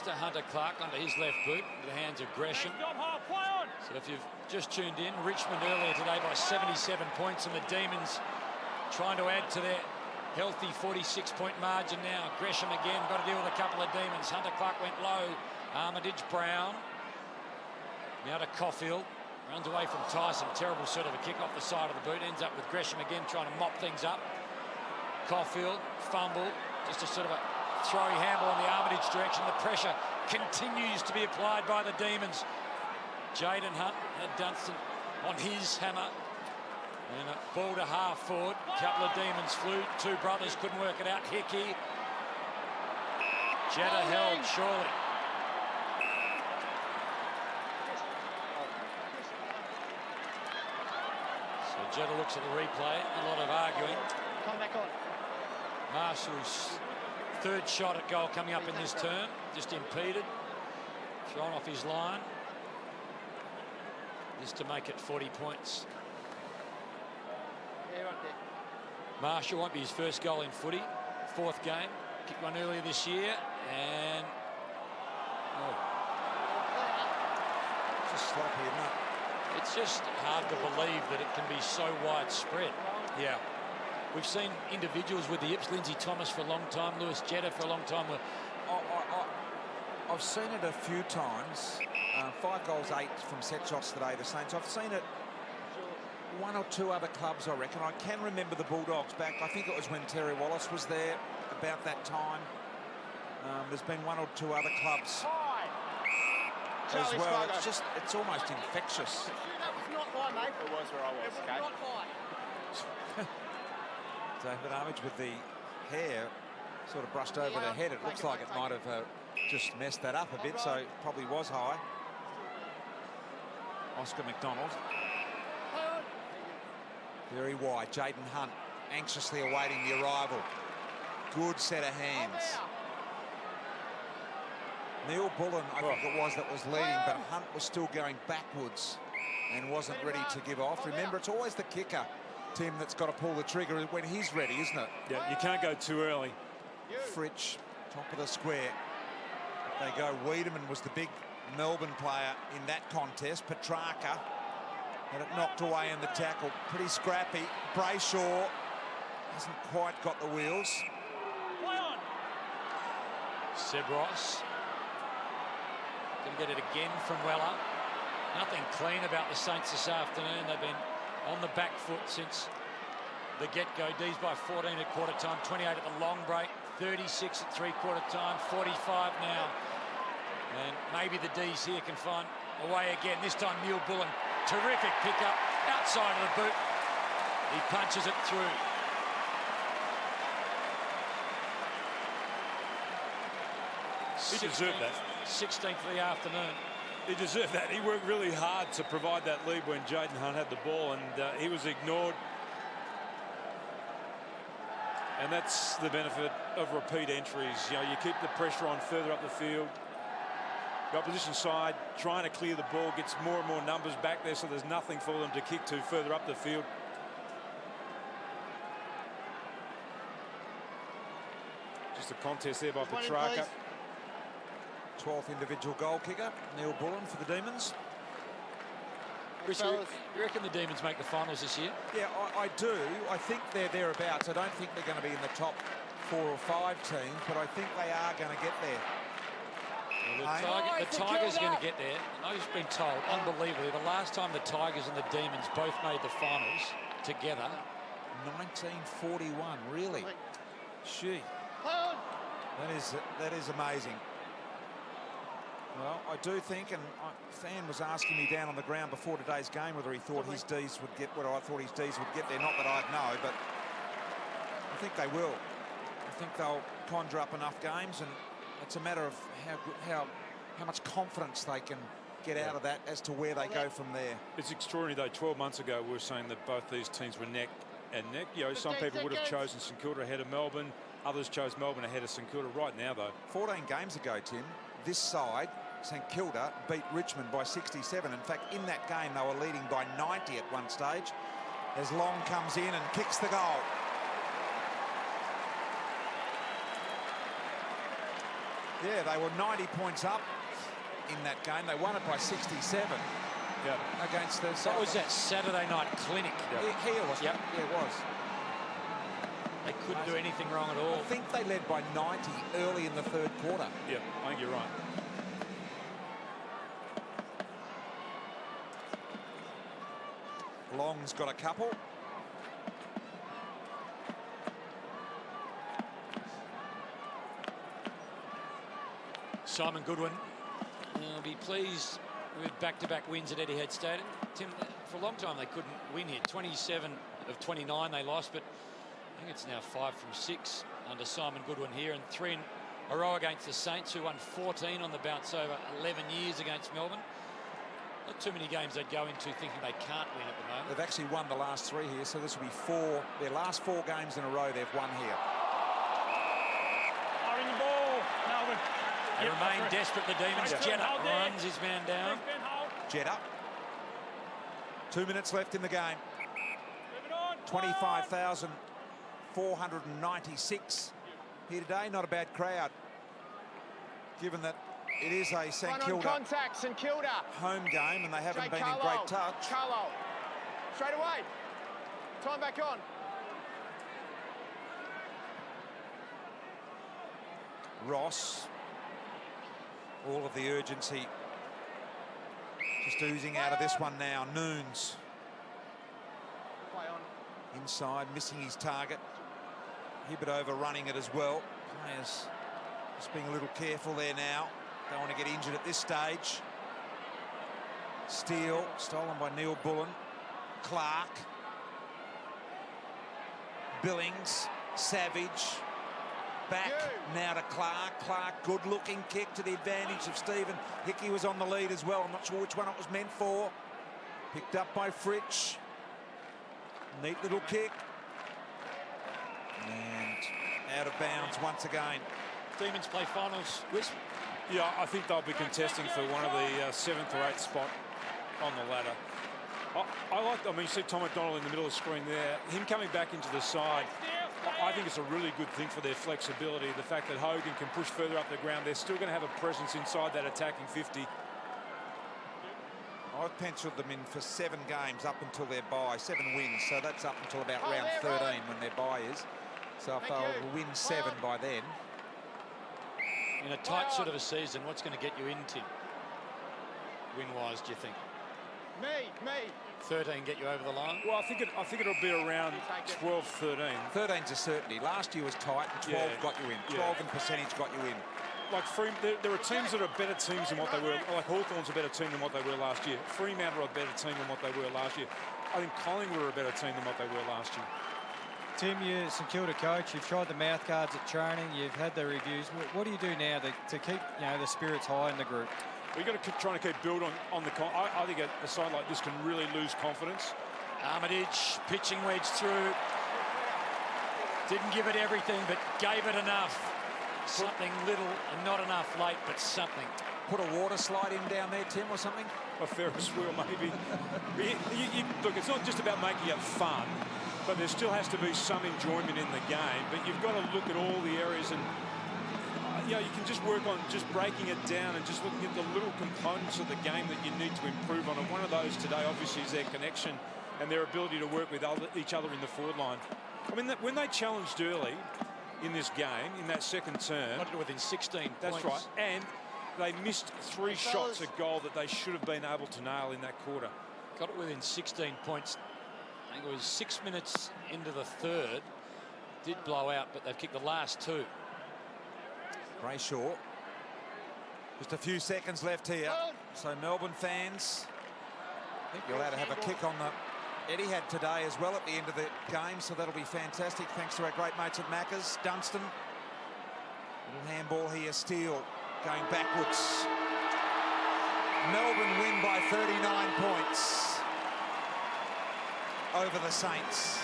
To Hunter Clark under his left boot, into the hands of Gresham. So if you've just tuned in, Richmond earlier today by 77 points, and the Demons trying to add to their healthy 46-point margin now. Gresham again, got to deal with a couple of Demons. Hunter Clark went low. Armitage, Brown. Now to Caulfield. Runs away from Tyson. Terrible sort of a kick off the side of the boot. Ends up with Gresham again trying to mop things up. Caulfield, fumble. Just a sort of a throwing handle on the Armitage direction. The pressure continues to be applied by the Demons. Jaden Hunt had Dunstan on his hammer. And a ball to half forward. A couple of Demons flew. Two brothers couldn't work it out. Hickey. Jetta held surely. So Jetta looks at the replay. A lot of arguing. Come back on. Marshall's third shot at goal coming up in this term, just impeded, thrown off his line, just to make it 40 points. Yeah, right there. Marshall won't be his first goal in footy, fourth game, kicked one earlier this year, and just sloppy, isn't it? It's just hard to believe that it can be so widespread. Yeah. We've seen individuals with the hips, Lindsay Thomas for a long time, Lewis Jetta for a long time. I've seen it a few times. 5 goals, 8 from set shots today, the Saints. I've seen it one or two other clubs, I reckon. I can remember the Bulldogs back. I think it was when Terry Wallace was there about that time. There's been one or two other clubs as well. It's almost infectious. That was not high, mate. It was where I was. It was not high. David Armitage with the hair sort of brushed over the head. It looks like it might have just messed that up a bit, so it probably was high. Oscar McDonald. Very wide. Jaden Hunt anxiously awaiting the arrival. Good set of hands. Neil Bullen, I think it was, that was leading, but Hunt was still going backwards and wasn't ready to give off. Remember, it's always the kicker, Tim, that's got to pull the trigger when he's ready, isn't it? Yeah, you can't go too early. Fritsch, top of the square. They go. Wiedemann was the big Melbourne player in that contest. Petrarca had it knocked away in the tackle. Pretty scrappy. Brayshaw hasn't quite got the wheels. Sebros. Can get it again from Weller. Nothing clean about the Saints this afternoon. They've been on the back foot since the get-go. Dees by 14 at quarter time, 28 at the long break, 36 at three-quarter time, 45 now. And maybe the Dees here can find a way again. This time Neil Bullen, terrific pickup outside of the boot. He punches it through. He deserved that. 16th of the afternoon. He deserved that. He worked really hard to provide that lead when Jaden Hunt had the ball, and he was ignored. And that's the benefit of repeat entries. You know, you keep the pressure on further up the field. The opposition side trying to clear the ball, gets more and more numbers back there, so there's nothing for them to kick to further up the field. Just a contest there by Petrarca. 12th individual goal kicker, Neil Bullen for the Demons. Chris, you reckon the Demons make the finals this year? Yeah, I do. I think they're thereabouts. I don't think they're going to be in the top 4 or 5 teams, but I think they are going to get there. Well, the Tigers are going to get there. I've just been told, unbelievably, the last time the Tigers and the Demons both made the finals together. 1941, really? Gee. That is amazing. Well, I do think, and Fan was asking me down on the ground before today's game whether he thought his Dees would get, whether I thought his Dees would get there. Not that I'd know, but I think they will. I think they'll conjure up enough games, and it's a matter of how much confidence they can get out of that as to where they go from there. It's extraordinary, though. 12 months ago, we were saying that both these teams were neck and neck. You know, some people would have chosen St Kilda ahead of Melbourne. Others chose Melbourne ahead of St Kilda. Right now, though, 14 games ago, Tim, this side, St Kilda, beat Richmond by 67. In fact, in that game, they were leading by 90 at one stage, as Long comes in and kicks the goal. Yeah, they were 90 points up in that game. They won it by 67 against the... What was that Saturday night clinic? Here was it? Yep. Yeah, it was. They couldn't do anything wrong at all. I think they led by 90 early in the third quarter. Yeah, I think you're right. Long's got a couple. Simon Goodwin will be pleased with back-to-back wins at Etihad Stadium. Tim, for a long time they couldn't win here. 27 of 29 they lost, but I think it's now 5 from 6 under Simon Goodwin here, and 3 in a row against the Saints, who won 14 on the bounce over 11 years against Melbourne. Not too many games they'd go into thinking they can't win at the moment. They've actually won the last 3 here, so this will be 4. Their last 4 games in a row they've won here. In the ball, Melbourne. They remain desperate, the Demons. Jetta runs his man down. Jetta. 2 minutes left in the game. 25,496 here today. Not a bad crowd, given that it is a St Kilda contact, St Kilda home game and they haven't been in great touch. Carlo. Straight away. Time back on. Ross. All of the urgency just oozing out of this one now. Noons. Play on. Inside, missing his target. Hibbert overrunning it as well. Players just being a little careful there now. Don't want to get injured at this stage. Steele, stolen by Neil Bullen. Clark. Billings. Savage. Back now to Clark. Clark, good-looking kick to the advantage of Stephen. Hickey was on the lead as well. I'm not sure which one it was meant for. Picked up by Fritsch. Neat little kick. And out of bounds once again. Demons play finals. Yeah, I think they'll be contesting for one of the 7th or 8th spot on the ladder. I mean, you see Tom McDonald in the middle of the screen there. Him coming back into the side, I think it's a really good thing for their flexibility. The fact that Hogan can push further up the ground. They're still going to have a presence inside that attacking 50. I've penciled them in for 7 games up until their bye, 7 wins. So that's up until about round 13 when their bye is. So if they'll win 7 by then. In a tight sort of a season, what's going to get you in, Tim? Win-wise, do you think? Me. 13 get you over the line? Well, I think it'll be around 12, 13. 13's a certainty. Last year was tight and 12 got you in. 12 in percentage got you in. Like there are teams that are better teams than what they were. Like Hawthorn's a better team than what they were last year. Fremantle are a better team than what they were last year. I think Collingwood are a better team than what they were last year. Tim, you're St Kilda coach. You've tried the mouth guards at training. You've had the reviews. What do you do now to keep the spirits high in the group? We've got to keep trying to keep build on the. I think a side like this can really lose confidence. Armitage pitching wedge through. Didn't give it everything, but gave it enough. Something little and not enough late, but something. Put a water slide in down there, Tim, or something? A Ferris wheel, maybe. Look, it's not just about making it fun, but there still has to be some enjoyment in the game. But you've got to look at all the areas, and you can just work on just breaking it down and just looking at the little components of the game that you need to improve on. And one of those today, obviously, is their connection and their ability to work with each other in the forward line. I mean, when they challenged early in this game, in that second term, got it within 16 that's points. right, and they missed 3 shots at goal that they should have been able to nail in that quarter. Got it within 16 points. I think it was 6 minutes into the third. Did blow out, but they've kicked the last 2. Brayshaw. Just a few seconds left here. So Melbourne fans, you're allowed to have a kick on the Etihad today as well at the end of the game, so that'll be fantastic. Thanks to our great mates at Macca's. Dunstan. Little handball here. Steele going backwards. Melbourne win by 39 points over the Saints.